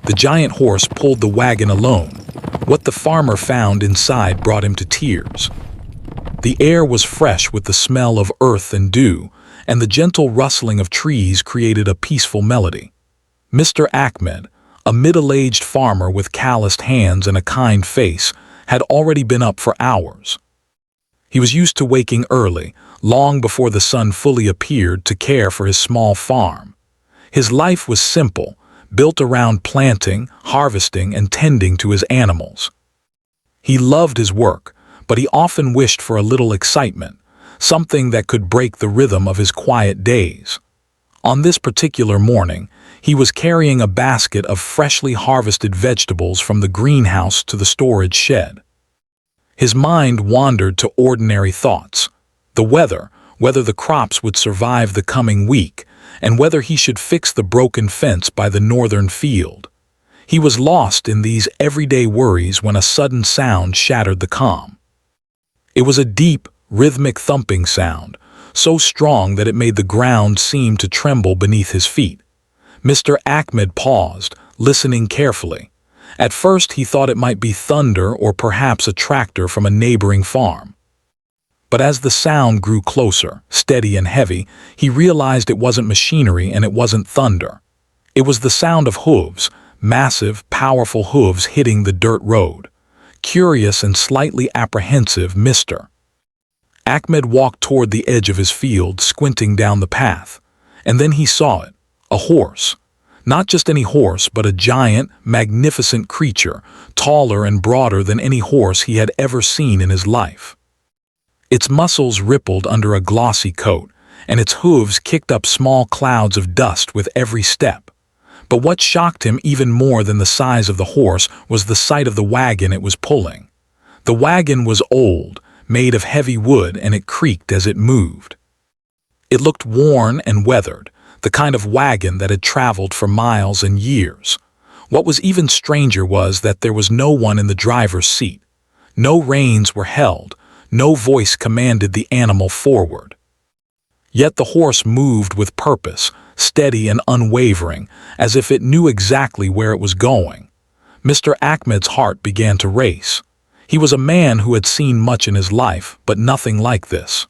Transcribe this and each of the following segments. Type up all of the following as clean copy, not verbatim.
The giant horse pulled the wagon alone. What the farmer found inside brought him to tears. The air was fresh with the smell of earth and dew, and the gentle rustling of trees created a peaceful melody. Mr. Ahmed, a middle-aged farmer with calloused hands and a kind face, had already been up for hours. He was used to waking early, long before the sun fully appeared, to care for his small farm. His life was simple, built around planting, harvesting, and tending to his animals. He loved his work, but he often wished for a little excitement, something that could break the rhythm of his quiet days. On this particular morning, he was carrying a basket of freshly harvested vegetables from the greenhouse to the storage shed. His mind wandered to ordinary thoughts: the weather, whether the crops would survive the coming week, and whether he should fix the broken fence by the northern field. He was lost in these everyday worries when a sudden sound shattered the calm. It was a deep, rhythmic thumping sound, so strong that it made the ground seem to tremble beneath his feet. Mr. Ahmed paused, listening carefully. At first he thought it might be thunder or perhaps a tractor from a neighboring farm. But as the sound grew closer, steady and heavy, he realized it wasn't machinery and it wasn't thunder. It was the sound of hooves, massive, powerful hooves hitting the dirt road. Curious and slightly apprehensive, Mr. Ahmed walked toward the edge of his field, squinting down the path. And then he saw it, a horse. Not just any horse, but a giant, magnificent creature, taller and broader than any horse he had ever seen in his life. Its muscles rippled under a glossy coat, and its hooves kicked up small clouds of dust with every step. But what shocked him even more than the size of the horse was the sight of the wagon it was pulling. The wagon was old, made of heavy wood, and it creaked as it moved. It looked worn and weathered, the kind of wagon that had traveled for miles and years. What was even stranger was that there was no one in the driver's seat. No reins were held, no voice commanded the animal forward. Yet the horse moved with purpose, steady and unwavering, as if it knew exactly where it was going. Mr. Ahmed's heart began to race. He was a man who had seen much in his life, but nothing like this.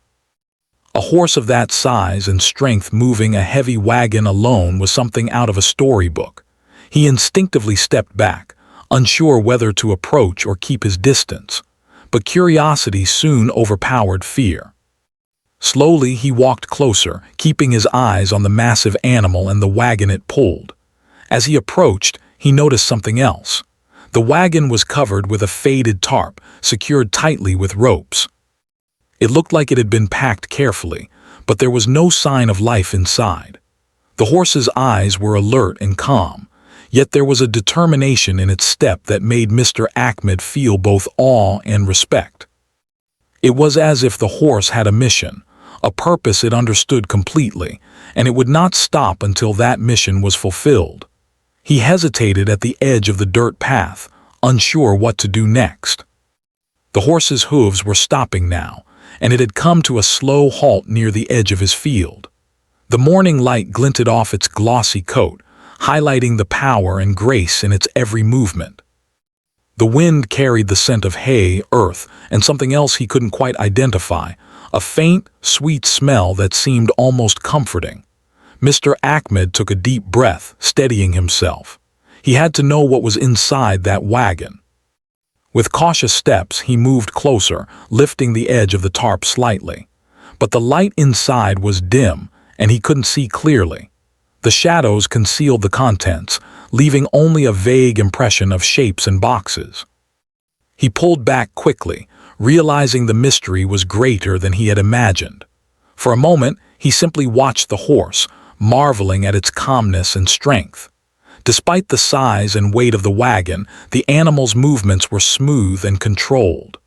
A horse of that size and strength moving a heavy wagon alone was something out of a storybook. He instinctively stepped back, unsure whether to approach or keep his distance. But curiosity soon overpowered fear. Slowly he walked closer, keeping his eyes on the massive animal and the wagon it pulled. As he approached, he noticed something else. The wagon was covered with a faded tarp, secured tightly with ropes. It looked like it had been packed carefully, but there was no sign of life inside. The horse's eyes were alert and calm, yet there was a determination in its step that made Mr. Ahmed feel both awe and respect. It was as if the horse had a mission, a purpose it understood completely, and it would not stop until that mission was fulfilled. He hesitated at the edge of the dirt path, unsure what to do next. The horse's hooves were stopping now, and it had come to a slow halt near the edge of his field. The morning light glinted off its glossy coat, highlighting the power and grace in its every movement. The wind carried the scent of hay, earth, and something else he couldn't quite identify, a faint, sweet smell that seemed almost comforting. Mr. Ahmed took a deep breath, steadying himself. He had to know what was inside that wagon. With cautious steps, he moved closer, lifting the edge of the tarp slightly. But the light inside was dim, and he couldn't see clearly. The shadows concealed the contents, leaving only a vague impression of shapes and boxes. He pulled back quickly, realizing the mystery was greater than he had imagined. For a moment, he simply watched the horse, marveling at its calmness and strength. Despite the size and weight of the wagon, the animal's movements were smooth and controlled.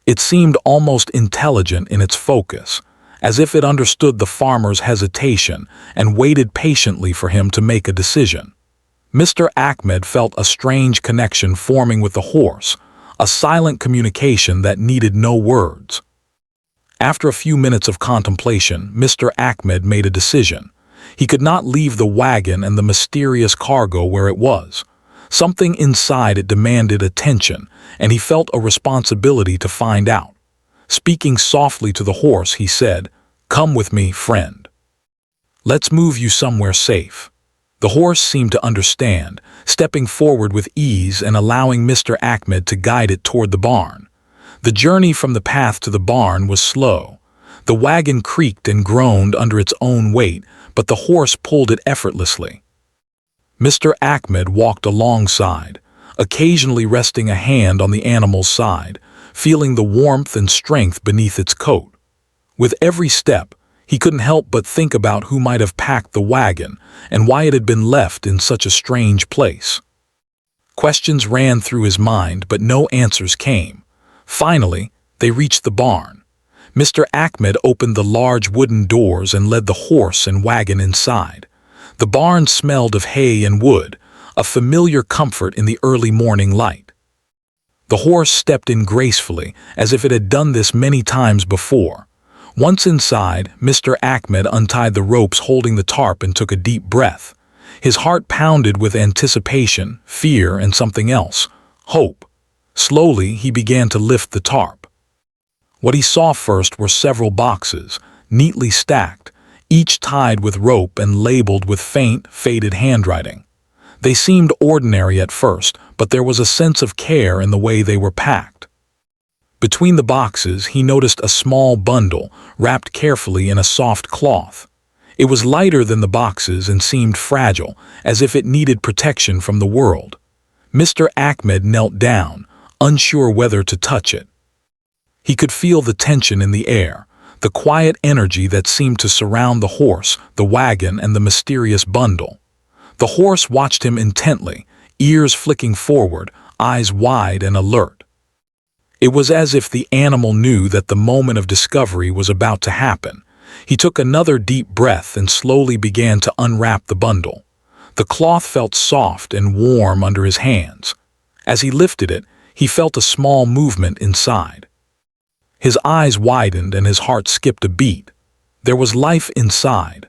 It seemed almost intelligent in its focus, as if it understood the farmer's hesitation and waited patiently for him to make a decision. Mr. Ahmed felt a strange connection forming with the horse, a silent communication that needed no words. After a few minutes of contemplation, Mr. Ahmed made a decision. He could not leave the wagon and the mysterious cargo where it was. Something inside it demanded attention, and he felt a responsibility to find out. Speaking softly to the horse, he said, "Come with me, friend. Let's move you somewhere safe." The horse seemed to understand, stepping forward with ease and allowing Mr. Ahmed to guide it toward the barn. The journey from the path to the barn was slow. The wagon creaked and groaned under its own weight, but the horse pulled it effortlessly. Mr. Ahmed walked alongside, occasionally resting a hand on the animal's side, feeling the warmth and strength beneath its coat. With every step, he couldn't help but think about who might have packed the wagon and why it had been left in such a strange place. Questions ran through his mind, but no answers came. Finally, they reached the barn. Mr. Ahmed opened the large wooden doors and led the horse and wagon inside. The barn smelled of hay and wood, a familiar comfort in the early morning light. The horse stepped in gracefully, as if it had done this many times before. Once inside, Mr. Ahmed untied the ropes holding the tarp and took a deep breath. His heart pounded with anticipation, fear, and something else, hope. Slowly, he began to lift the tarp. What he saw first were several boxes, neatly stacked, each tied with rope and labeled with faint, faded handwriting. They seemed ordinary at first, but there was a sense of care in the way they were packed. Between the boxes, he noticed a small bundle, wrapped carefully in a soft cloth. It was lighter than the boxes and seemed fragile, as if it needed protection from the world. Mr. Ahmed knelt down, unsure whether to touch it. He could feel the tension in the air, the quiet energy that seemed to surround the horse, the wagon, and the mysterious bundle. The horse watched him intently, ears flicking forward, eyes wide and alert. It was as if the animal knew that the moment of discovery was about to happen. He took another deep breath and slowly began to unwrap the bundle. The cloth felt soft and warm under his hands. As he lifted it, he felt a small movement inside. His eyes widened and his heart skipped a beat. There was life inside.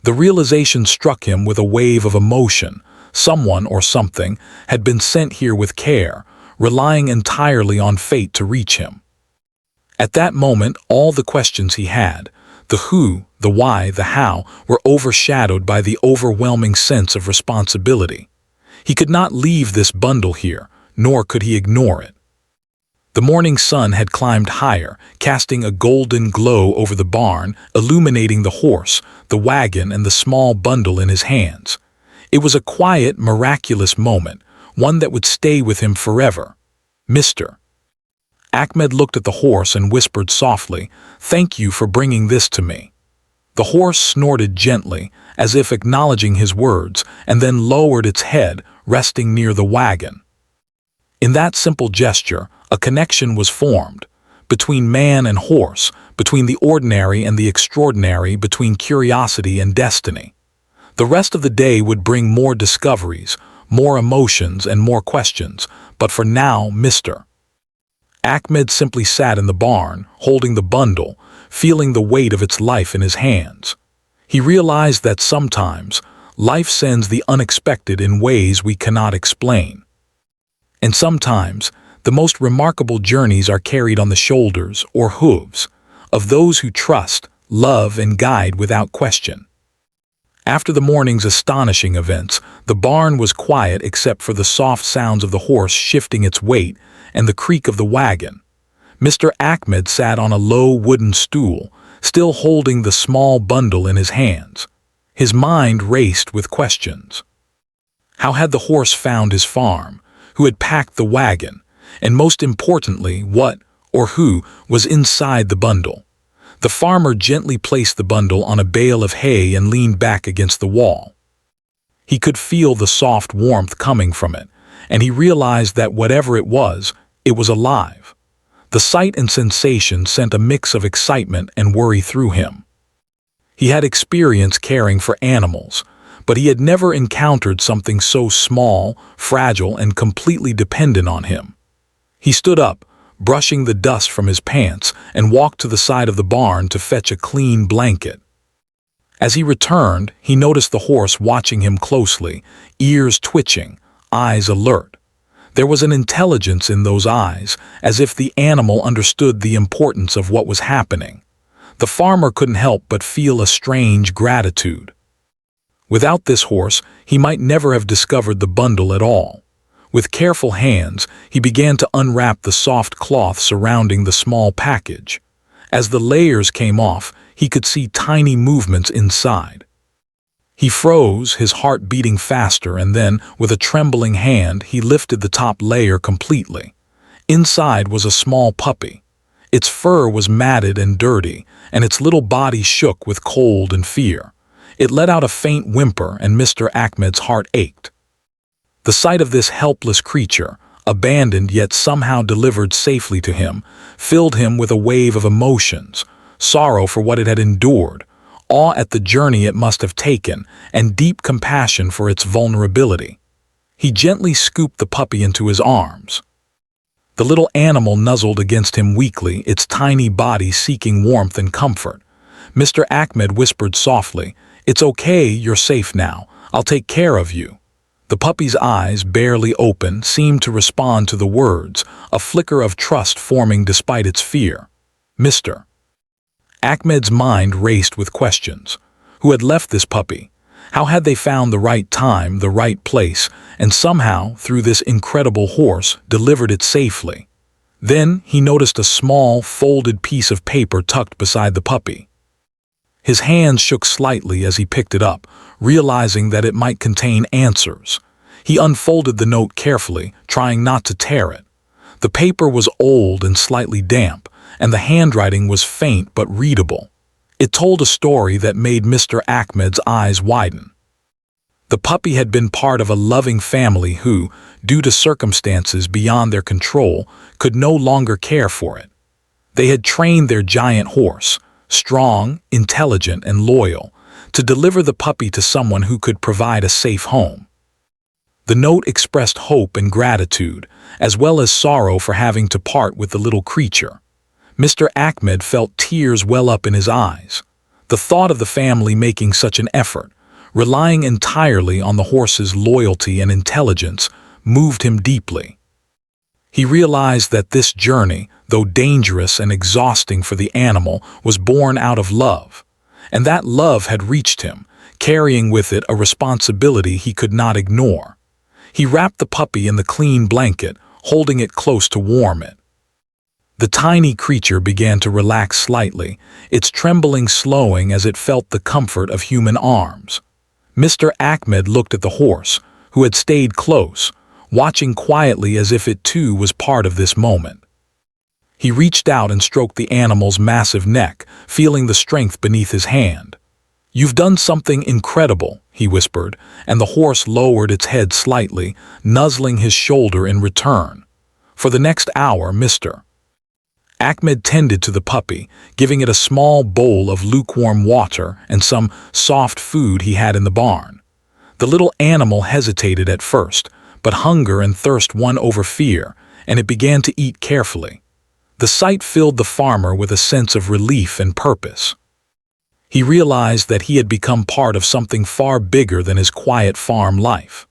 The realization struck him with a wave of emotion. Someone or something had been sent here with care, relying entirely on fate to reach him. At that moment, all the questions he had, the who, the why, the how, were overshadowed by the overwhelming sense of responsibility. He could not leave this bundle here, nor could he ignore it. The morning sun had climbed higher, casting a golden glow over the barn, illuminating the horse, the wagon, and the small bundle in his hands. It was a quiet, miraculous moment, one that would stay with him forever. "Mr. Ahmed looked at the horse and whispered softly, "Thank you for bringing this to me." The horse snorted gently, as if acknowledging his words, and then lowered its head, resting near the wagon. In that simple gesture, a connection was formed, between man and horse, between the ordinary and the extraordinary, between curiosity and destiny. The rest of the day would bring more discoveries, more emotions, and more questions, but for now, Mr. Ahmed simply sat in the barn, holding the bundle, feeling the weight of its life in his hands. He realized that sometimes, life sends the unexpected in ways we cannot explain. And sometimes, the most remarkable journeys are carried on the shoulders or hooves of those who trust, love, and guide without question. After the morning's astonishing events, the barn was quiet except for the soft sounds of the horse shifting its weight and the creak of the wagon. Mr. Ahmed sat on a low wooden stool, still holding the small bundle in his hands. His mind raced with questions. How had the horse found his farm? Who had packed the wagon? And most importantly, what or who was inside the bundle? The farmer gently placed the bundle on a bale of hay and leaned back against the wall. He could feel the soft warmth coming from it, and he realized that whatever it was alive. The sight and sensation sent a mix of excitement and worry through him. He had experience caring for animals, but he had never encountered something so small, fragile, and completely dependent on him. He stood up, brushing the dust from his pants, and walked to the side of the barn to fetch a clean blanket. As he returned, he noticed the horse watching him closely, ears twitching, eyes alert. There was an intelligence in those eyes, as if the animal understood the importance of what was happening. The farmer couldn't help but feel a strange gratitude. Without this horse, he might never have discovered the bundle at all. With careful hands, he began to unwrap the soft cloth surrounding the small package. As the layers came off, he could see tiny movements inside. He froze, his heart beating faster, and then, with a trembling hand, he lifted the top layer completely. Inside was a small puppy. Its fur was matted and dirty, and its little body shook with cold and fear. It let out a faint whimper, and Mr. Ahmed's heart ached. The sight of this helpless creature, abandoned yet somehow delivered safely to him, filled him with a wave of emotions: sorrow for what it had endured, awe at the journey it must have taken, and deep compassion for its vulnerability. He gently scooped the puppy into his arms. The little animal nuzzled against him weakly, its tiny body seeking warmth and comfort. Mr. Ahmed whispered softly, "It's okay, you're safe now. I'll take care of you." The puppy's eyes, barely open, seemed to respond to the words, a flicker of trust forming despite its fear. Mr. Ahmed's mind raced with questions. Who had left this puppy? How had they found the right time, the right place, and somehow, through this incredible horse, delivered it safely? Then he noticed a small, folded piece of paper tucked beside the puppy. His hands shook slightly as he picked it up, realizing that it might contain answers. He unfolded the note carefully, trying not to tear it. The paper was old and slightly damp, and the handwriting was faint but readable. It told a story that made Mr. Ahmed's eyes widen. The puppy had been part of a loving family who, due to circumstances beyond their control, could no longer care for it. They had trained their giant horse, strong, intelligent, and loyal, to deliver the puppy to someone who could provide a safe home. The note expressed hope and gratitude, as well as sorrow for having to part with the little creature. Mr. Ahmed felt tears well up in his eyes. The thought of the family making such an effort, relying entirely on the horse's loyalty and intelligence, moved him deeply. He realized that this journey, though dangerous and exhausting for the animal, was born out of love, and that love had reached him, carrying with it a responsibility he could not ignore. He wrapped the puppy in the clean blanket, holding it close to warm it. The tiny creature began to relax slightly, its trembling slowing as it felt the comfort of human arms. Mr. Ahmed looked at the horse, who had stayed close, watching quietly as if it too was part of this moment. He reached out and stroked the animal's massive neck, feeling the strength beneath his hand. "You've done something incredible," he whispered, and the horse lowered its head slightly, nuzzling his shoulder in return. For the next hour, Mr. Ahmed tended to the puppy, giving it a small bowl of lukewarm water and some soft food he had in the barn. The little animal hesitated at first, but hunger and thirst won over fear, and it began to eat carefully. The sight filled the farmer with a sense of relief and purpose. He realized that he had become part of something far bigger than his quiet farm life.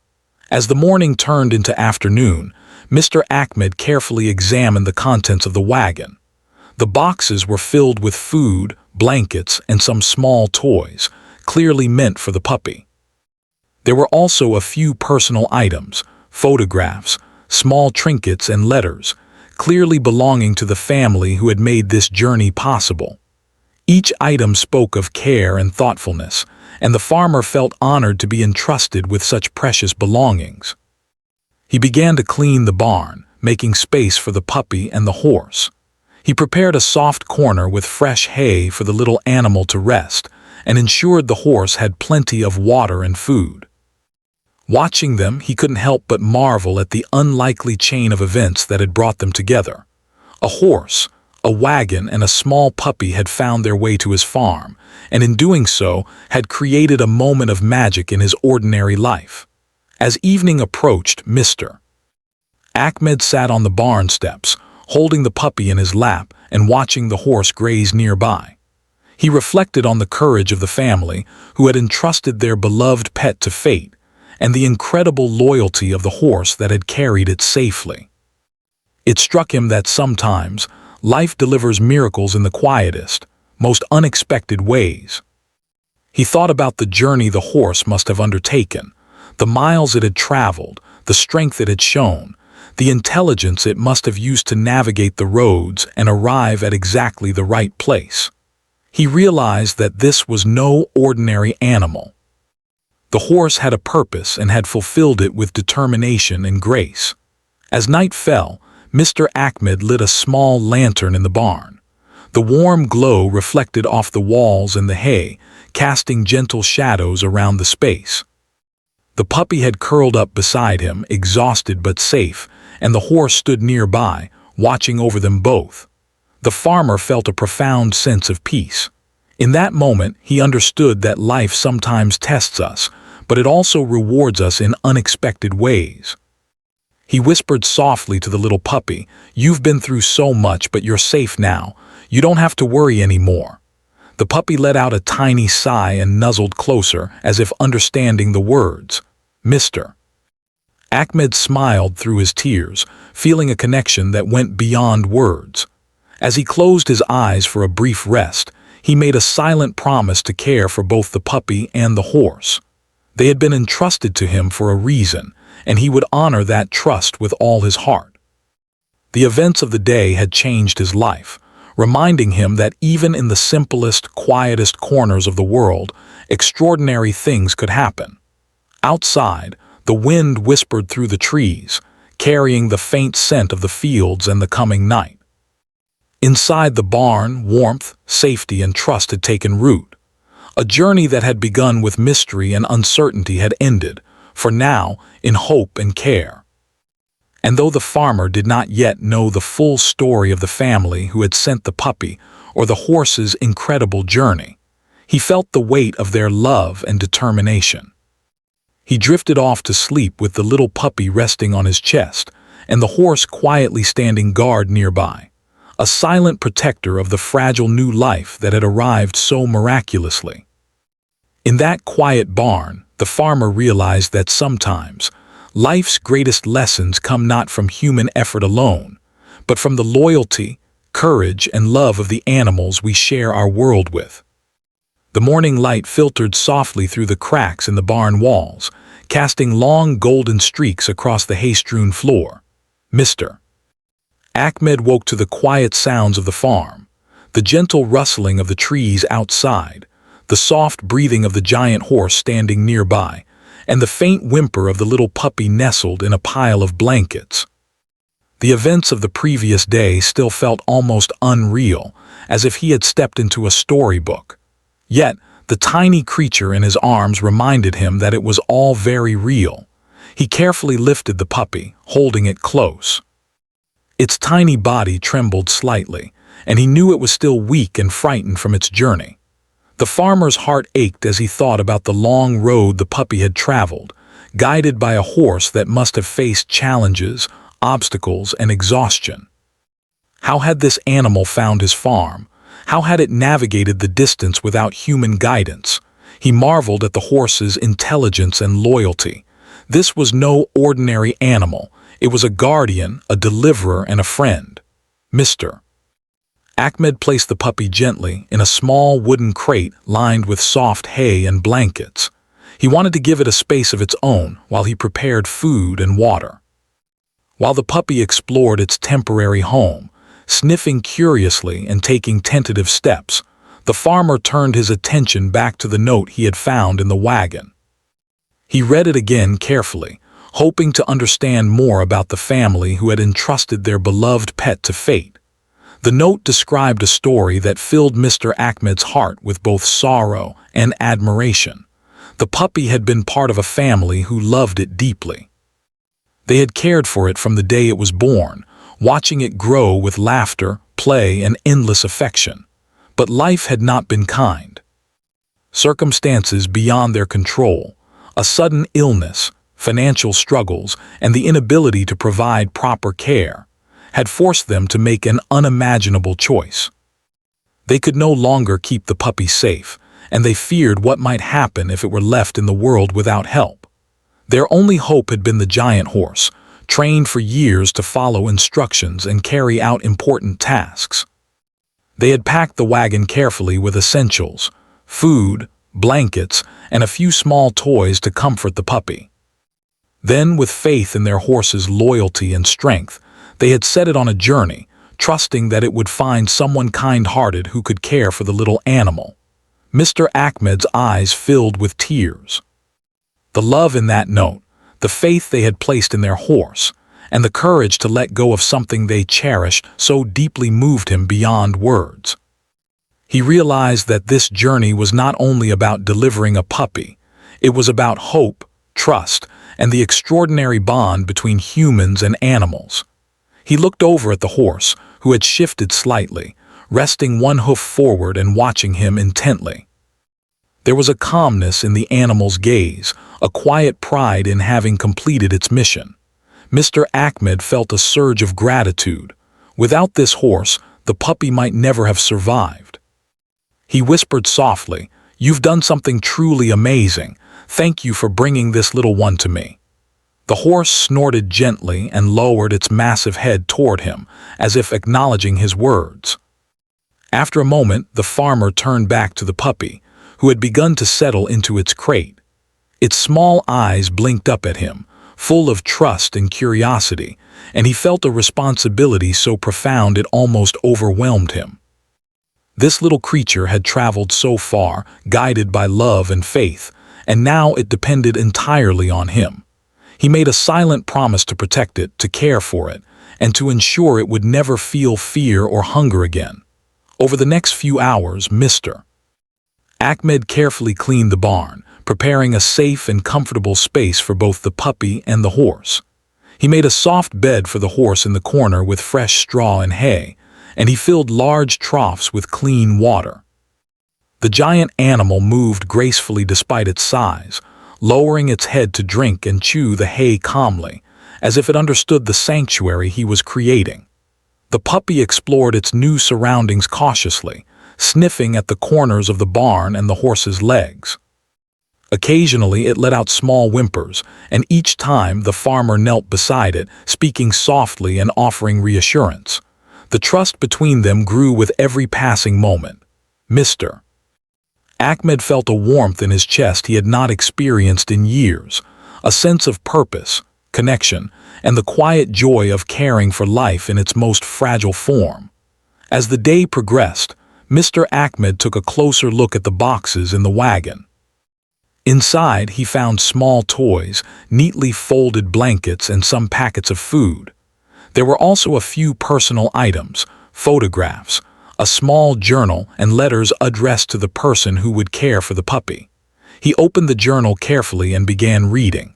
As the morning turned into afternoon, Mr. Ahmed carefully examined the contents of the wagon. The boxes were filled with food, blankets, and some small toys, clearly meant for the puppy. There were also a few personal items, photographs, small trinkets, and letters, clearly belonging to the family who had made this journey possible. Each item spoke of care and thoughtfulness, and the farmer felt honored to be entrusted with such precious belongings. He began to clean the barn, making space for the puppy and the horse. He prepared a soft corner with fresh hay for the little animal to rest, and ensured the horse had plenty of water and food. Watching them, he couldn't help but marvel at the unlikely chain of events that had brought them together. A horse, a wagon, and a small puppy had found their way to his farm, and in doing so, had created a moment of magic in his ordinary life. As evening approached, Mr. Ahmed sat on the barn steps, holding the puppy in his lap and watching the horse graze nearby. He reflected on the courage of the family who had entrusted their beloved pet to fate, and the incredible loyalty of the horse that had carried it safely. It struck him that sometimes life delivers miracles in the quietest, most unexpected ways. He thought about the journey the horse must have undertaken, the miles it had traveled, the strength it had shown, the intelligence it must have used to navigate the roads and arrive at exactly the right place. He realized that this was no ordinary animal. The horse had a purpose and had fulfilled it with determination and grace. As night fell, Mr. Ahmed lit a small lantern in the barn. The warm glow reflected off the walls and the hay, casting gentle shadows around the space. The puppy had curled up beside him, exhausted but safe, and the horse stood nearby, watching over them both. The farmer felt a profound sense of peace. In that moment, he understood that life sometimes tests us, but it also rewards us in unexpected ways. He whispered softly to the little puppy, "You've been through so much, but you're safe now. You don't have to worry anymore." The puppy let out a tiny sigh and nuzzled closer, as if understanding the words. "Mr." Ahmed smiled through his tears, feeling a connection that went beyond words. As he closed his eyes for a brief rest, he made a silent promise to care for both the puppy and the horse. They had been entrusted to him for a reason, and he would honor that trust with all his heart. The events of the day had changed his life, reminding him that even in the simplest, quietest corners of the world, extraordinary things could happen. Outside, the wind whispered through the trees, carrying the faint scent of the fields and the coming night. Inside the barn, warmth, safety, and trust had taken root. A journey that had begun with mystery and uncertainty had ended, for now, in hope and care. And though the farmer did not yet know the full story of the family who had sent the puppy or the horse's incredible journey, he felt the weight of their love and determination. He drifted off to sleep with the little puppy resting on his chest and the horse quietly standing guard nearby, a silent protector of the fragile new life that had arrived so miraculously. In that quiet barn, the farmer realized that sometimes life's greatest lessons come not from human effort alone, but from the loyalty, courage, and love of the animals we share our world with. The morning light filtered softly through the cracks in the barn walls, casting long golden streaks across the hay-strewn floor. Mr. Ahmed woke to the quiet sounds of the farm, the gentle rustling of the trees outside, the soft breathing of the giant horse standing nearby, and the faint whimper of the little puppy nestled in a pile of blankets. The events of the previous day still felt almost unreal, as if he had stepped into a storybook. Yet, the tiny creature in his arms reminded him that it was all very real. He carefully lifted the puppy, holding it close. Its tiny body trembled slightly, and he knew it was still weak and frightened from its journey. The farmer's heart ached as he thought about the long road the puppy had traveled, guided by a horse that must have faced challenges, obstacles, and exhaustion. How had this animal found his farm? How had it navigated the distance without human guidance? He marveled at the horse's intelligence and loyalty. This was no ordinary animal. It was a guardian, a deliverer, and a friend. Mr. Ahmed placed the puppy gently in a small wooden crate lined with soft hay and blankets. He wanted to give it a space of its own while he prepared food and water. While the puppy explored its temporary home, sniffing curiously and taking tentative steps, the farmer turned his attention back to the note he had found in the wagon. He read it again carefully, hoping to understand more about the family who had entrusted their beloved pet to fate. The note described a story that filled Mr. Ahmed's heart with both sorrow and admiration. The puppy had been part of a family who loved it deeply. They had cared for it from the day it was born, watching it grow with laughter, play, and endless affection. But life had not been kind. Circumstances beyond their control, a sudden illness, financial struggles, and the inability to provide proper care had forced them to make an unimaginable choice. They could no longer keep the puppy safe, and they feared what might happen if it were left in the world without help. Their only hope had been the giant horse, trained for years to follow instructions and carry out important tasks. They had packed the wagon carefully with essentials, food, blankets, and a few small toys to comfort the puppy. Then, with faith in their horse's loyalty and strength, they had set it on a journey, trusting that it would find someone kind-hearted who could care for the little animal. Mr. Ahmed's eyes filled with tears. The love in that note, the faith they had placed in their horse, and the courage to let go of something they cherished so deeply moved him beyond words. He realized that this journey was not only about delivering a puppy, it was about hope, trust, and the extraordinary bond between humans and animals. He looked over at the horse, who had shifted slightly, resting one hoof forward and watching him intently. There was a calmness in the animal's gaze, a quiet pride in having completed its mission. Mr. Ahmed felt a surge of gratitude. Without this horse, the puppy might never have survived. He whispered softly, "You've done something truly amazing. Thank you for bringing this little one to me." The horse snorted gently and lowered its massive head toward him, as if acknowledging his words. After a moment, the farmer turned back to the puppy, who had begun to settle into its crate. Its small eyes blinked up at him, full of trust and curiosity, and he felt a responsibility so profound it almost overwhelmed him. This little creature had traveled so far, guided by love and faith, and now it depended entirely on him. He made a silent promise to protect it, to care for it, and to ensure it would never feel fear or hunger again. Over the next few hours, Mr. Ahmed carefully cleaned the barn, preparing a safe and comfortable space for both the puppy and the horse. He made a soft bed for the horse in the corner with fresh straw and hay, and he filled large troughs with clean water. The giant animal moved gracefully despite its size, lowering its head to drink and chew the hay calmly, as if it understood the sanctuary he was creating. The puppy explored its new surroundings cautiously, sniffing at the corners of the barn and the horse's legs. Occasionally it let out small whimpers, and each time the farmer knelt beside it, speaking softly and offering reassurance. The trust between them grew with every passing moment. Mr. Ahmed felt a warmth in his chest he had not experienced in years, a sense of purpose, connection, and the quiet joy of caring for life in its most fragile form. As the day progressed, Mr. Ahmed took a closer look at the boxes in the wagon. Inside, he found small toys, neatly folded blankets, and some packets of food. There were also a few personal items, photographs, a small journal, and letters addressed to the person who would care for the puppy. He opened the journal carefully and began reading.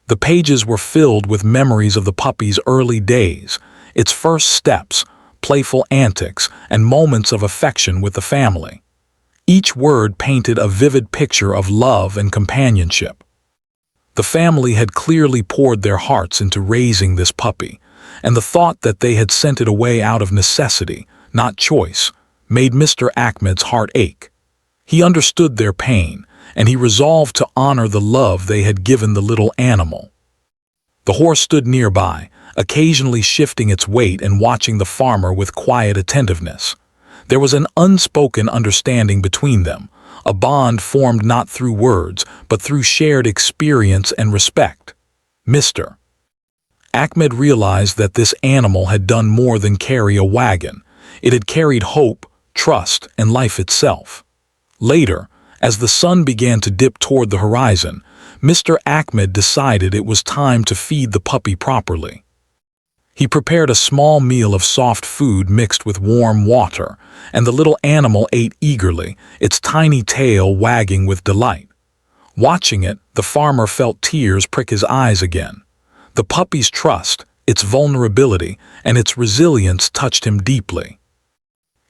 The pages were filled with memories of the puppy's early days, its first steps, playful antics, and moments of affection with the family. Each word painted a vivid picture of love and companionship. The family had clearly poured their hearts into raising this puppy, and the thought that they had sent it away out of necessity, not choice, made Mr. Ahmed's heart ache. He understood their pain, and he resolved to honor the love they had given the little animal. The horse stood nearby, occasionally shifting its weight and watching the farmer with quiet attentiveness. There was an unspoken understanding between them, a bond formed not through words, but through shared experience and respect. Mr. Ahmed realized that this animal had done more than carry a wagon. It had carried hope, trust, and life itself. Later, as the sun began to dip toward the horizon, Mr. Ahmed decided it was time to feed the puppy properly. He prepared a small meal of soft food mixed with warm water, and the little animal ate eagerly, its tiny tail wagging with delight. Watching it, the farmer felt tears prick his eyes again. The puppy's trust, its vulnerability, and its resilience touched him deeply.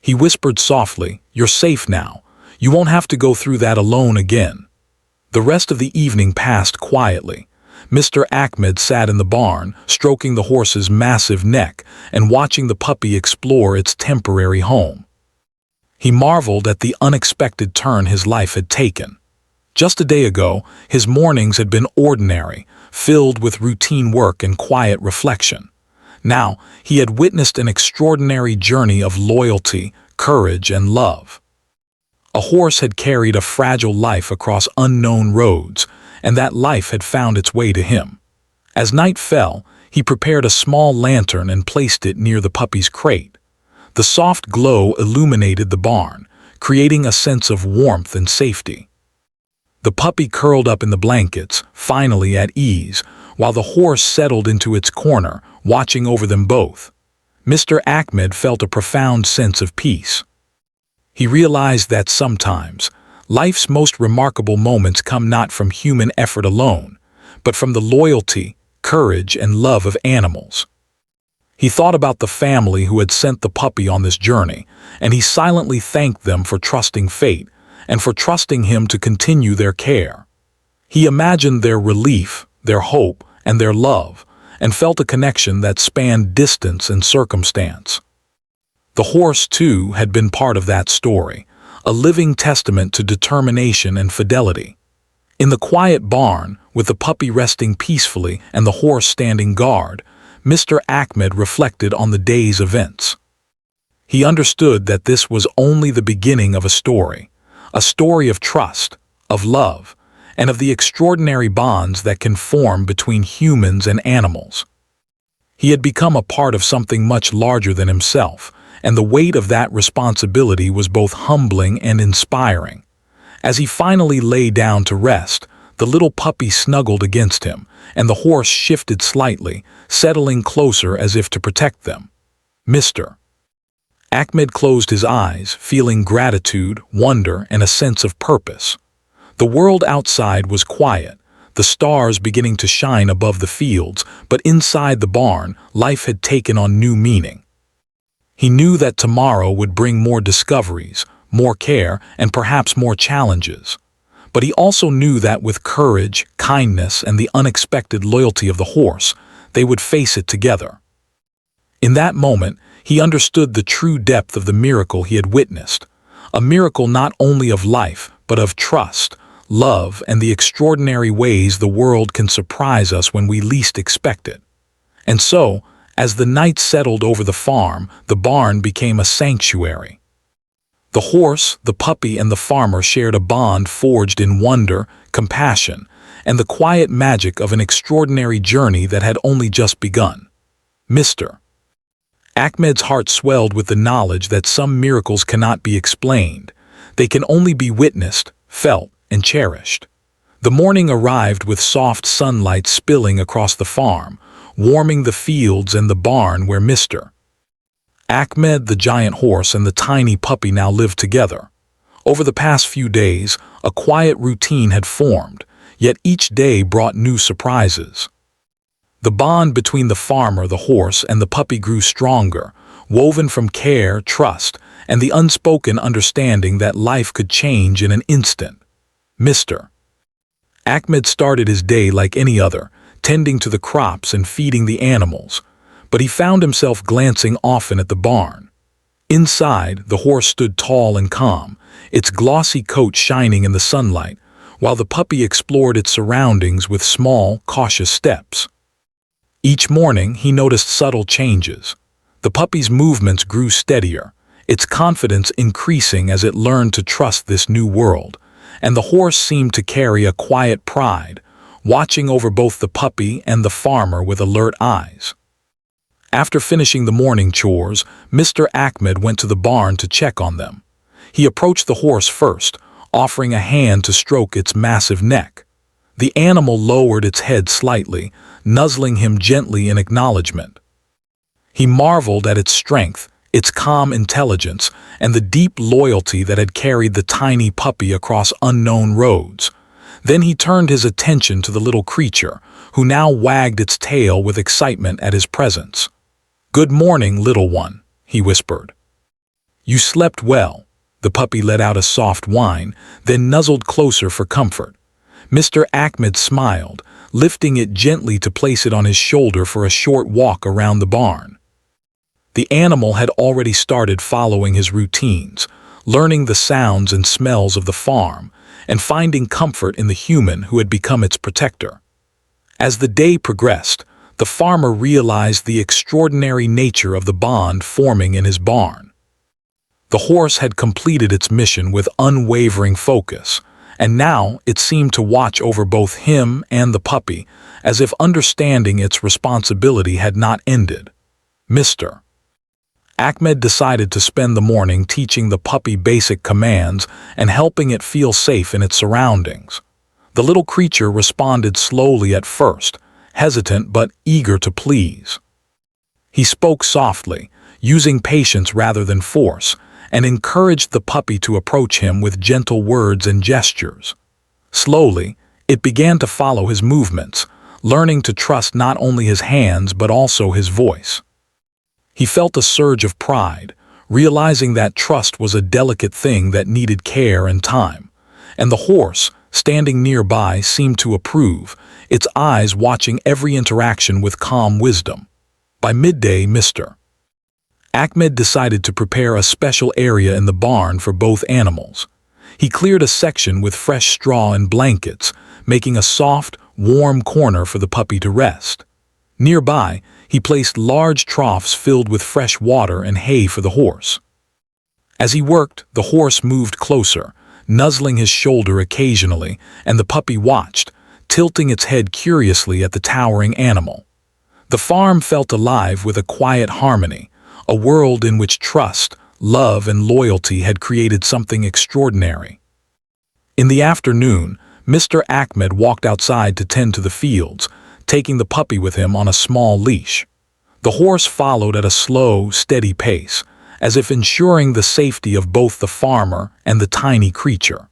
He whispered softly, "You're safe now. You won't have to go through that alone again." The rest of the evening passed quietly. Mr. Ahmed sat in the barn, stroking the horse's massive neck and watching the puppy explore its temporary home. He marveled at the unexpected turn his life had taken. Just a day ago, his mornings had been ordinary, filled with routine work and quiet reflection. Now, he had witnessed an extraordinary journey of loyalty, courage, and love. A horse had carried a fragile life across unknown roads, and that life had found its way to him. As night fell, he prepared a small lantern and placed it near the puppy's crate. The soft glow illuminated the barn, creating a sense of warmth and safety. The puppy curled up in the blankets, finally at ease, while the horse settled into its corner, watching over them both. Mr. Ahmed felt a profound sense of peace. He realized that sometimes, life's most remarkable moments come not from human effort alone, but from the loyalty, courage, and love of animals. He thought about the family who had sent the puppy on this journey, and he silently thanked them for trusting fate and for trusting him to continue their care. He imagined their relief, their hope, and their love, and felt a connection that spanned distance and circumstance. The horse, too, had been part of that story, a living testament to determination and fidelity. In the quiet barn, with the puppy resting peacefully and the horse standing guard, Mr. Ahmed reflected on the day's events. He understood that this was only the beginning of a story of trust, of love, and of the extraordinary bonds that can form between humans and animals. He had become a part of something much larger than himself, and the weight of that responsibility was both humbling and inspiring. As he finally lay down to rest, the little puppy snuggled against him, and the horse shifted slightly, settling closer as if to protect them. Mr. Ahmed closed his eyes, feeling gratitude, wonder, and a sense of purpose. The world outside was quiet, the stars beginning to shine above the fields, but inside the barn, life had taken on new meaning. He knew that tomorrow would bring more discoveries, more care, and perhaps more challenges. But he also knew that with courage, kindness, and the unexpected loyalty of the horse, they would face it together. In that moment, he understood the true depth of the miracle he had witnessed, a miracle not only of life, but of trust, love, and the extraordinary ways the world can surprise us when we least expect it. And so, as the night settled over the farm, the barn became a sanctuary. The horse, the puppy, and the farmer shared a bond forged in wonder, compassion, and the quiet magic of an extraordinary journey that had only just begun. Mr. Ahmed's heart swelled with the knowledge that some miracles cannot be explained. They can only be witnessed, felt, and cherished. The morning arrived with soft sunlight spilling across the farm, warming the fields and the barn where Mr. Ahmed, the giant horse, and the tiny puppy now lived together. Over the past few days, a quiet routine had formed, yet each day brought new surprises. The bond between the farmer, the horse, and the puppy grew stronger, woven from care, trust, and the unspoken understanding that life could change in an instant. Mr. Ahmed started his day like any other, tending to the crops and feeding the animals, but he found himself glancing often at the barn. Inside, the horse stood tall and calm, its glossy coat shining in the sunlight, while the puppy explored its surroundings with small, cautious steps. Each morning, he noticed subtle changes. The puppy's movements grew steadier, its confidence increasing as it learned to trust this new world, and the horse seemed to carry a quiet pride, watching over both the puppy and the farmer with alert eyes. After finishing the morning chores, Mr. Ahmed went to the barn to check on them. He approached the horse first, offering a hand to stroke its massive neck. The animal lowered its head slightly, nuzzling him gently in acknowledgement. He marveled at its strength, its calm intelligence, and the deep loyalty that had carried the tiny puppy across unknown roads. Then he turned his attention to the little creature, who now wagged its tail with excitement at his presence. "Good morning, little one," he whispered. "You slept well." The puppy let out a soft whine, then nuzzled closer for comfort. Mr. Ahmed smiled, lifting it gently to place it on his shoulder for a short walk around the barn. The animal had already started following his routines, learning the sounds and smells of the farm, and finding comfort in the human who had become its protector. As the day progressed, the farmer realized the extraordinary nature of the bond forming in his barn. The horse had completed its mission with unwavering focus, and now it seemed to watch over both him and the puppy, as if understanding its responsibility had not ended. Mr. Ahmed decided to spend the morning teaching the puppy basic commands and helping it feel safe in its surroundings. The little creature responded slowly at first, hesitant but eager to please. He spoke softly, using patience rather than force, and encouraged the puppy to approach him with gentle words and gestures. Slowly, it began to follow his movements, learning to trust not only his hands but also his voice. He felt a surge of pride, realizing that trust was a delicate thing that needed care and time, and the horse, standing nearby, seemed to approve, its eyes watching every interaction with calm wisdom. By midday, Mr. Ahmed decided to prepare a special area in the barn for both animals. He cleared a section with fresh straw and blankets, making a soft, warm corner for the puppy to rest. Nearby, he placed large troughs filled with fresh water and hay for the horse. As he worked, the horse moved closer, nuzzling his shoulder occasionally, and the puppy watched, tilting its head curiously at the towering animal. The farm felt alive with a quiet harmony, a world in which trust, love, and loyalty had created something extraordinary. In the afternoon, Mr. Ahmed walked outside to tend to the fields, taking the puppy with him on a small leash. The horse followed at a slow, steady pace, as if ensuring the safety of both the farmer and the tiny creature.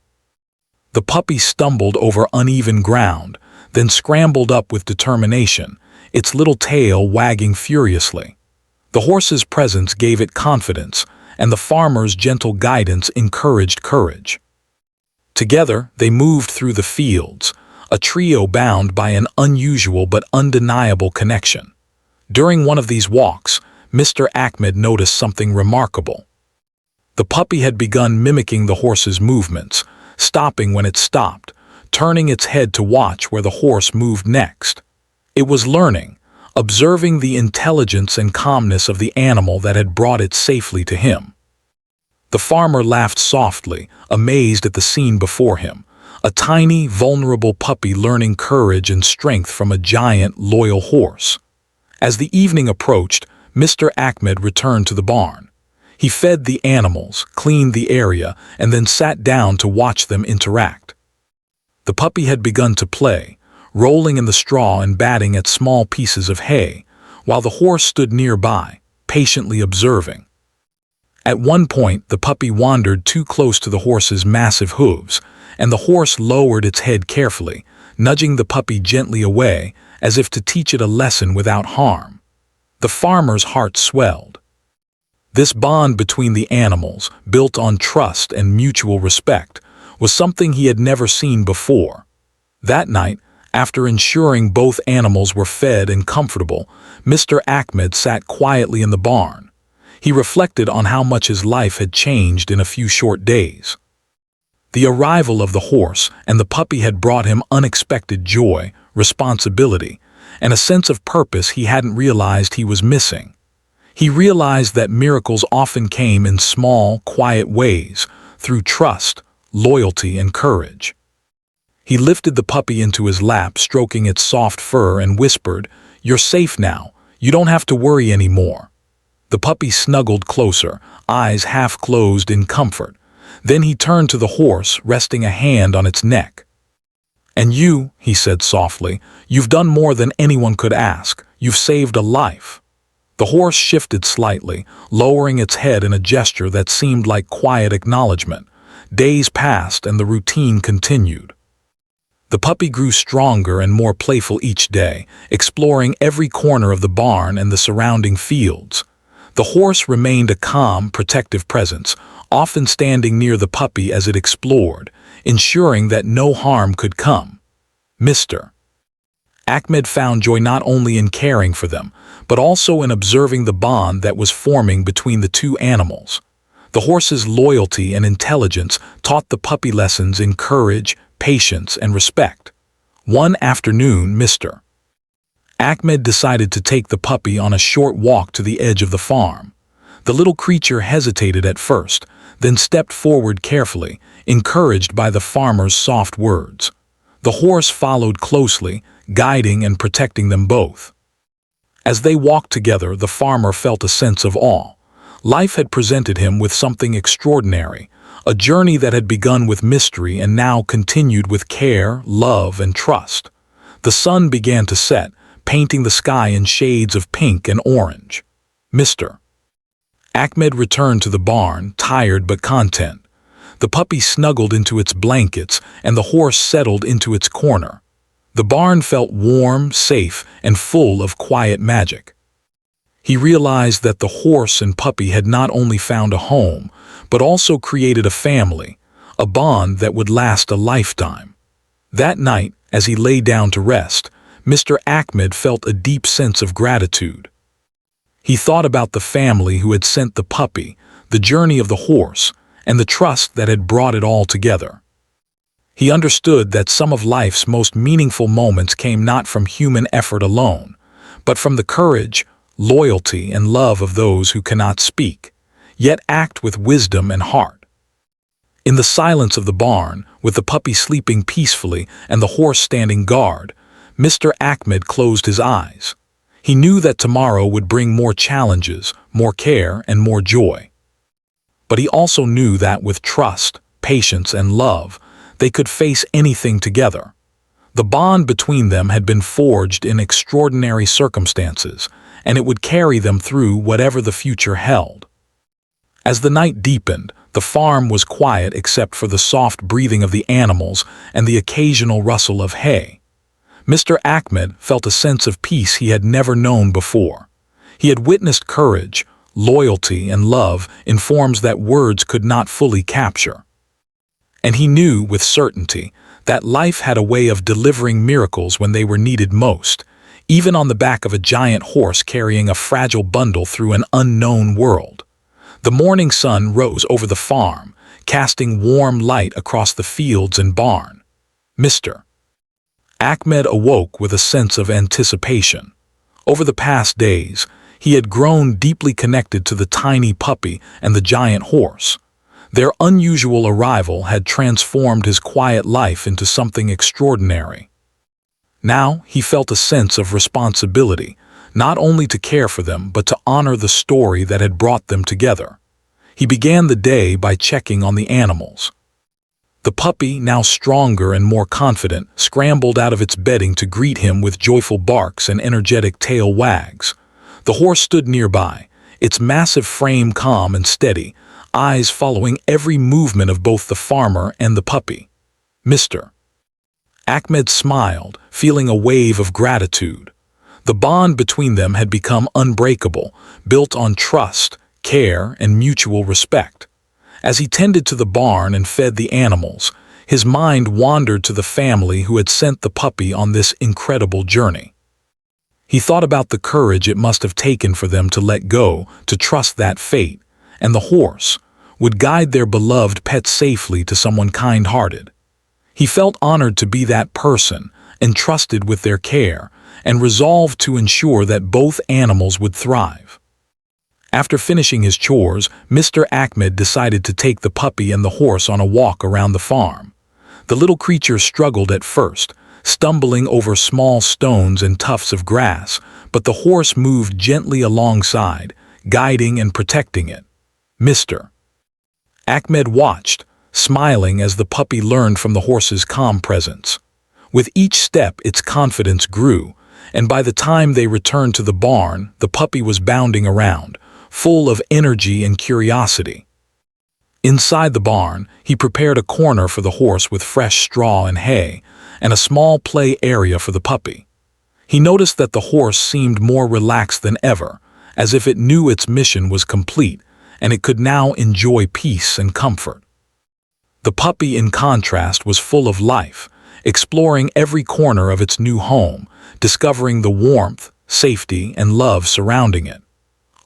The puppy stumbled over uneven ground, then scrambled up with determination, its little tail wagging furiously. The horse's presence gave it confidence, and the farmer's gentle guidance encouraged courage. Together, they moved through the fields, a trio bound by an unusual but undeniable connection. During one of these walks, Mr. Ahmed noticed something remarkable. The puppy had begun mimicking the horse's movements, stopping when it stopped, turning its head to watch where the horse moved next. It was learning, observing the intelligence and calmness of the animal that had brought it safely to him. The farmer laughed softly, amazed at the scene before him, a tiny, vulnerable puppy learning courage and strength from a giant, loyal horse. As the evening approached, Mr. Ahmed returned to the barn. He fed the animals, cleaned the area, and then sat down to watch them interact. The puppy had begun to play, rolling in the straw and batting at small pieces of hay, while the horse stood nearby, patiently observing. At one point, the puppy wandered too close to the horse's massive hooves, and the horse lowered its head carefully, nudging the puppy gently away, as if to teach it a lesson without harm. The farmer's heart swelled. This bond between the animals, built on trust and mutual respect, was something he had never seen before. That night, after ensuring both animals were fed and comfortable, Mr. Ahmed sat quietly in the barn. He reflected on how much his life had changed in a few short days. The arrival of the horse and the puppy had brought him unexpected joy, responsibility, and a sense of purpose he hadn't realized he was missing. He realized that miracles often came in small, quiet ways, through trust, loyalty, and courage. He lifted the puppy into his lap, stroking its soft fur, and whispered, "You're safe now. You don't have to worry anymore." The puppy snuggled closer, eyes half closed in comfort. Then he turned to the horse, resting a hand on its neck. "And you," he said softly, "you've done more than anyone could ask. You've saved a life." The horse shifted slightly, lowering its head in a gesture that seemed like quiet acknowledgement. Days passed and the routine continued. The puppy grew stronger and more playful each day, exploring every corner of the barn and the surrounding fields. The horse remained a calm, protective presence, often standing near the puppy as it explored, ensuring that no harm could come. Mr. Ahmed found joy not only in caring for them, but also in observing the bond that was forming between the two animals. The horse's loyalty and intelligence taught the puppy lessons in courage, patience, and respect. One afternoon, Mr. Ahmed decided to take the puppy on a short walk to the edge of the farm. The little creature hesitated at first, then stepped forward carefully, encouraged by the farmer's soft words. The horse followed closely, guiding and protecting them both. As they walked together, the farmer felt a sense of awe. Life had presented him with something extraordinary, a journey that had begun with mystery and now continued with care, love, and trust. The sun began to set, painting the sky in shades of pink and orange. Mr. Ahmed returned to the barn, tired but content. The puppy snuggled into its blankets and the horse settled into its corner. The barn felt warm, safe, and full of quiet magic. He realized that the horse and puppy had not only found a home, but also created a family, a bond that would last a lifetime. That night, as he lay down to rest, Mr. Ahmed felt a deep sense of gratitude. He thought about the family who had sent the puppy, the journey of the horse, and the trust that had brought it all together. He understood that some of life's most meaningful moments came not from human effort alone, but from the courage, loyalty, and love of those who cannot speak, yet act with wisdom and heart. In the silence of the barn, with the puppy sleeping peacefully and the horse standing guard, Mr. Ahmed closed his eyes. He knew that tomorrow would bring more challenges, more care, and more joy. But he also knew that with trust, patience, and love, they could face anything together. The bond between them had been forged in extraordinary circumstances, and it would carry them through whatever the future held. As the night deepened, the farm was quiet except for the soft breathing of the animals and the occasional rustle of hay. Mr. Ahmed felt a sense of peace he had never known before. He had witnessed courage, loyalty, and love in forms that words could not fully capture. And he knew with certainty that life had a way of delivering miracles when they were needed most, even on the back of a giant horse carrying a fragile bundle through an unknown world. The morning sun rose over the farm, casting warm light across the fields and barn. Mr. Ahmed awoke with a sense of anticipation. Over the past days, he had grown deeply connected to the tiny puppy and the giant horse. Their unusual arrival had transformed his quiet life into something extraordinary. Now he felt a sense of responsibility, not only to care for them but to honor the story that had brought them together. He began the day by checking on the animals. The puppy, now stronger and more confident, scrambled out of its bedding to greet him with joyful barks and energetic tail wags. The horse stood nearby, its massive frame calm and steady, eyes following every movement of both the farmer and the puppy. Mr. Ahmed smiled, feeling a wave of gratitude. The bond between them had become unbreakable, built on trust, care, and mutual respect. As he tended to the barn and fed the animals, his mind wandered to the family who had sent the puppy on this incredible journey. He thought about the courage it must have taken for them to let go, to trust that fate, and the horse would guide their beloved pet safely to someone kind-hearted. He felt honored to be that person, entrusted with their care, and resolved to ensure that both animals would thrive. After finishing his chores, Mr. Ahmed decided to take the puppy and the horse on a walk around the farm. The little creature struggled at first, stumbling over small stones and tufts of grass, but the horse moved gently alongside, guiding and protecting it. Mr. Ahmed watched, smiling as the puppy learned from the horse's calm presence. With each step, its confidence grew, and by the time they returned to the barn, the puppy was bounding around, full of energy and curiosity. Inside the barn, he prepared a corner for the horse with fresh straw and hay, and a small play area for the puppy. He noticed that the horse seemed more relaxed than ever, as if it knew its mission was complete, and it could now enjoy peace and comfort. The puppy, in contrast, was full of life, exploring every corner of its new home, discovering the warmth, safety, and love surrounding it.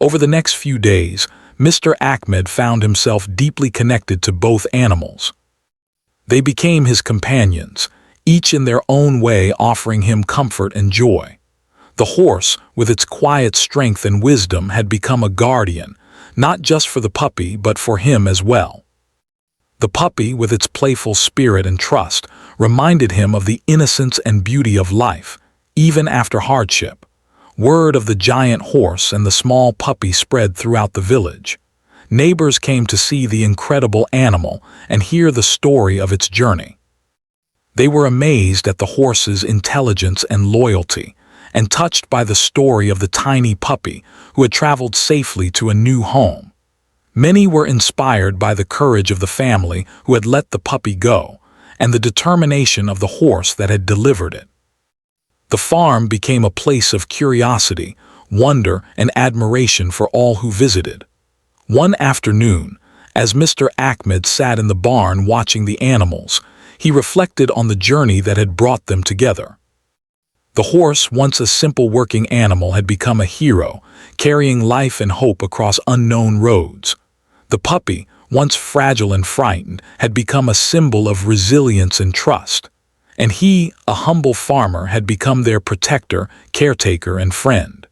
Over the next few days, Mr. Ahmed found himself deeply connected to both animals. They became his companions, each in their own way offering him comfort and joy. The horse, with its quiet strength and wisdom, had become a guardian, not just for the puppy but for him as well. The puppy, with its playful spirit and trust, reminded him of the innocence and beauty of life, even after hardship. Word of the giant horse and the small puppy spread throughout the village. Neighbors came to see the incredible animal and hear the story of its journey. They were amazed at the horse's intelligence and loyalty, and touched by the story of the tiny puppy who had traveled safely to a new home. Many were inspired by the courage of the family who had let the puppy go, and the determination of the horse that had delivered it. The farm became a place of curiosity, wonder, and admiration for all who visited. One afternoon, as Mr. Ahmed sat in the barn watching the animals, he reflected on the journey that had brought them together. The horse, once a simple working animal, had become a hero, carrying life and hope across unknown roads. The puppy, once fragile and frightened, had become a symbol of resilience and trust. And he, a humble farmer, had become their protector, caretaker, and friend.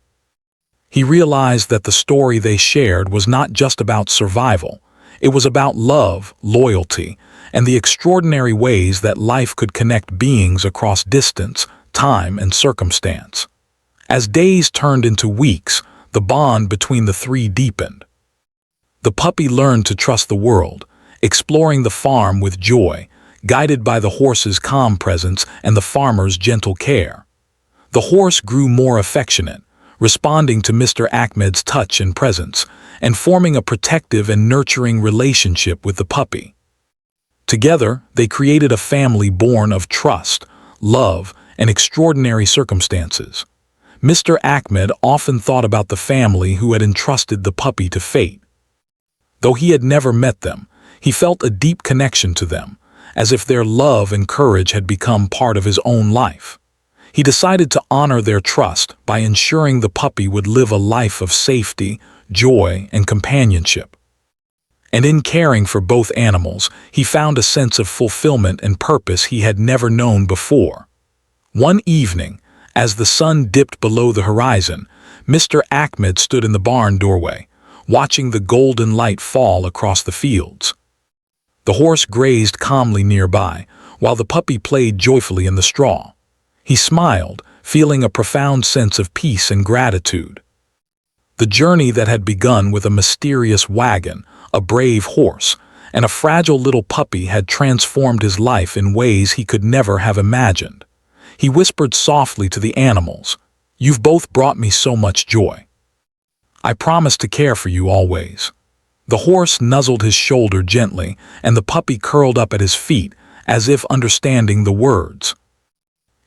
He realized that the story they shared was not just about survival. It was about love, loyalty, and the extraordinary ways that life could connect beings across distance, time, and circumstance. As days turned into weeks, the bond between the three deepened. The puppy learned to trust the world, exploring the farm with joy, guided by the horse's calm presence and the farmer's gentle care. The horse grew more affectionate, responding to Mr. Ahmed's touch and presence, and forming a protective and nurturing relationship with the puppy. Together, they created a family born of trust, love, and extraordinary circumstances. Mr. Ahmed often thought about the family who had entrusted the puppy to fate. Though he had never met them, he felt a deep connection to them, as if their love and courage had become part of his own life. He decided to honor their trust by ensuring the puppy would live a life of safety, joy, and companionship. And in caring for both animals, he found a sense of fulfillment and purpose he had never known before. One evening, as the sun dipped below the horizon, Mr. Ahmed stood in the barn doorway, watching the golden light fall across the fields. The horse grazed calmly nearby, while the puppy played joyfully in the straw. He smiled, feeling a profound sense of peace and gratitude. The journey that had begun with a mysterious wagon, a brave horse, and a fragile little puppy had transformed his life in ways he could never have imagined. He whispered softly to the animals, "You've both brought me so much joy. I promise to care for you always." The horse nuzzled his shoulder gently, and the puppy curled up at his feet, as if understanding the words.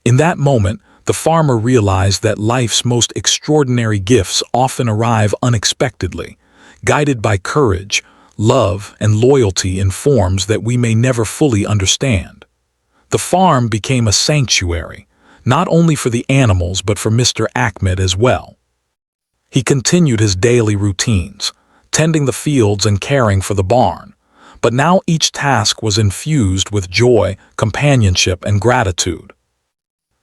In that moment, the farmer realized that life's most extraordinary gifts often arrive unexpectedly, guided by courage, love, and loyalty in forms that we may never fully understand. The farm became a sanctuary, not only for the animals but for Mr. Ahmed as well. He continued his daily routines, tending the fields and caring for the barn, but now each task was infused with joy, companionship, and gratitude.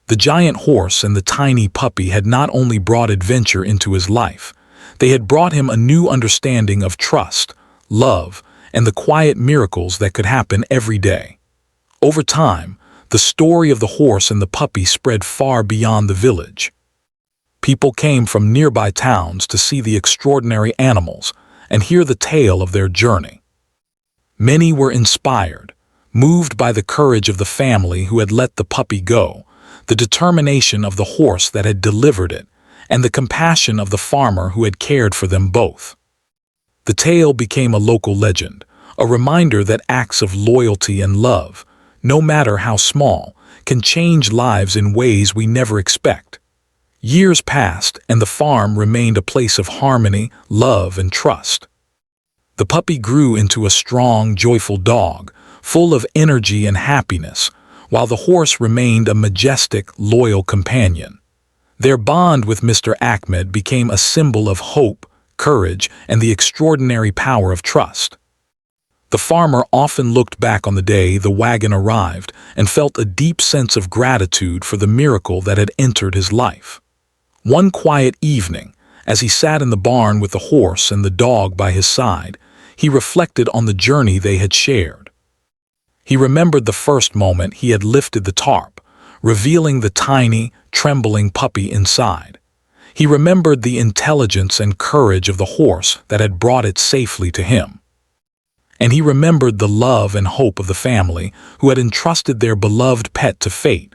The giant horse and the tiny puppy had not only brought adventure into his life, they had brought him a new understanding of trust, love, and the quiet miracles that could happen every day. Over time, the story of the horse and the puppy spread far beyond the village. People came from nearby towns to see the extraordinary animals and hear the tale of their journey. Many were inspired, moved by the courage of the family who had let the puppy go, the determination of the horse that had delivered it, and the compassion of the farmer who had cared for them both. The tale became a local legend, a reminder that acts of loyalty and love, no matter how small, can change lives in ways we never expect. Years passed, and the farm remained a place of harmony, love, and trust. The puppy grew into a strong, joyful dog, full of energy and happiness, while the horse remained a majestic, loyal companion. Their bond with Mr. Ahmed became a symbol of hope, courage, and the extraordinary power of trust. The farmer often looked back on the day the wagon arrived and felt a deep sense of gratitude for the miracle that had entered his life. One quiet evening, as he sat in the barn with the horse and the dog by his side, he reflected on the journey they had shared. He remembered the first moment he had lifted the tarp, revealing the tiny, trembling puppy inside. He remembered the intelligence and courage of the horse that had brought it safely to him. And he remembered the love and hope of the family who had entrusted their beloved pet to fate.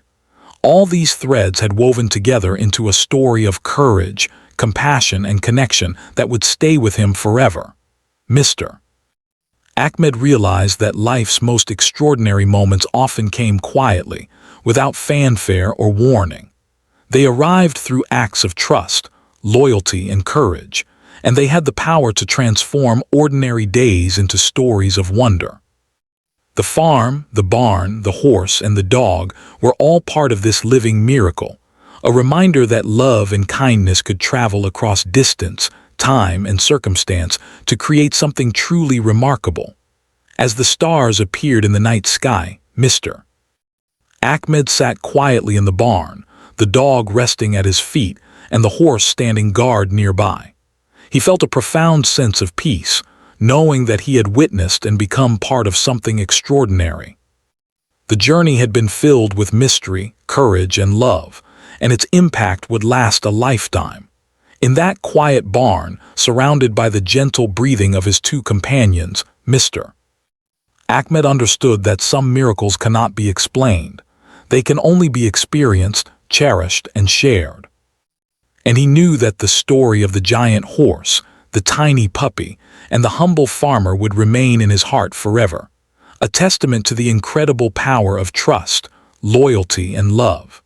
All these threads had woven together into a story of courage, compassion, and connection that would stay with him forever. Mr. Ahmed realized that life's most extraordinary moments often came quietly, without fanfare or warning. They arrived through acts of trust, loyalty, and courage, and they had the power to transform ordinary days into stories of wonder. The farm, the barn, the horse, and the dog were all part of this living miracle, a reminder that love and kindness could travel across distance, time, and circumstance to create something truly remarkable. As the stars appeared in the night sky, Mr. Ahmed sat quietly in the barn, the dog resting at his feet and the horse standing guard nearby. He felt a profound sense of peace, knowing that he had witnessed and become part of something extraordinary. The journey had been filled with mystery, courage, and love, and its impact would last a lifetime. In that quiet barn, surrounded by the gentle breathing of his two companions, Mr. Ahmed understood that some miracles cannot be explained. They can only be experienced, cherished, and shared. And he knew that the story of the giant horse, the tiny puppy, and the humble farmer would remain in his heart forever, a testament to the incredible power of trust, loyalty, and love.